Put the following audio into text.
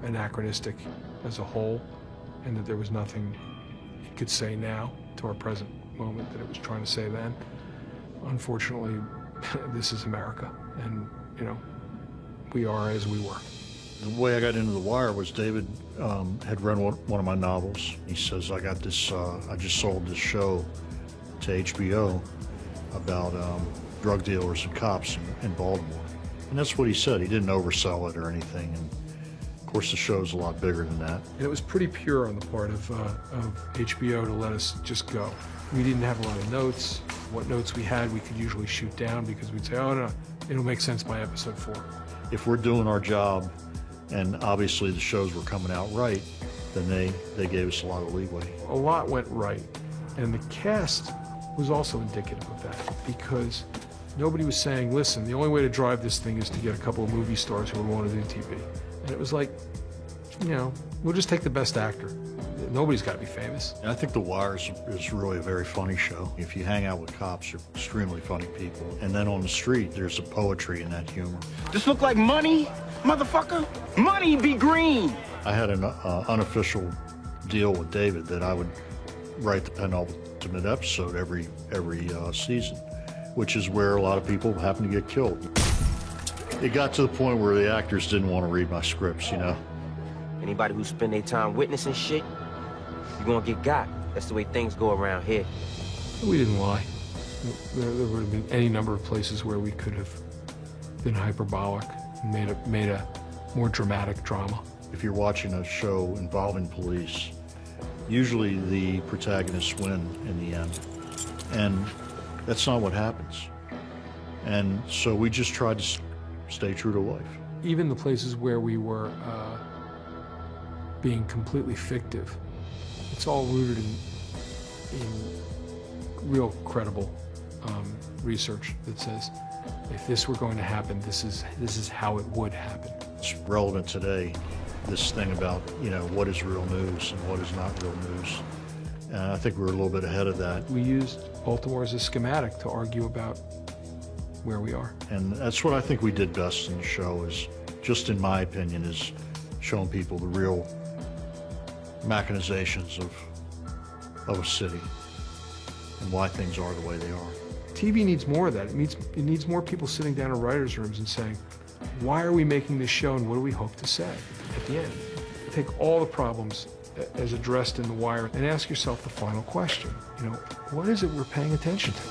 anachronistic as a whole, and that there was nothing it could say now to our present moment that it was trying to say then. Unfortunately, this is America, and, you know, we are as we were. The way I got into The Wire was David had read one of my novels. He says, I got this, I just sold this show to HBO about drug dealers and cops in Baltimore. And that's what he said. He didn't oversell it or anything. And of course, the show's a lot bigger than that. And it was pretty pure on the part of HBO to let us just go. We didn't have a lot of notes. What notes we had, we could usually shoot down because we'd say, oh no, it'll make sense by episode 4. If we're doing our job, and obviously the shows were coming out right, then they gave us a lot of leeway. A lot went right, and the cast was also indicative of that, because nobody was saying, listen, the only way to drive this thing is to get a couple of movie stars who would want to do TV. And it was like, you know, we'll just take the best actor. Nobody's got to be famous. And I think The Wire is really a very funny show. If you hang out with cops, they're extremely funny people. And then on the street, there's a poetry in that humor. This look like money, motherfucker? Money be green. I had an unofficial deal with David that I would write the penultimate episode every season, which is where a lot of people happen to get killed. It got to the point where the actors didn't want to read my scripts, you know? Anybody who spend their time witnessing shit, you gonna get got. That's the way things go around here. We didn't lie. There would have been any number of places where we could have been hyperbolic and made a more dramatic drama. If you're watching a show involving police, usually the protagonists win in the end. And that's not what happens. And so we just tried to stay true to life. Even the places where we were being completely fictive, it's all rooted in real credible research that says, if this were going to happen, this is how it would happen. It's relevant today, this thing about, you know, what is real news and what is not real news. And I think we're a little bit ahead of that. We used Baltimore as a schematic to argue about where we are. And that's what I think we did best in the show, is, just in my opinion, is showing people the real machinations of a city and why things are the way they are. TV needs more of that. It needs more people sitting down in writers' rooms and saying, why are we making this show and what do we hope to say at the end? Take all the problems as addressed in The Wire and ask yourself the final question. You know, what is it we're paying attention to?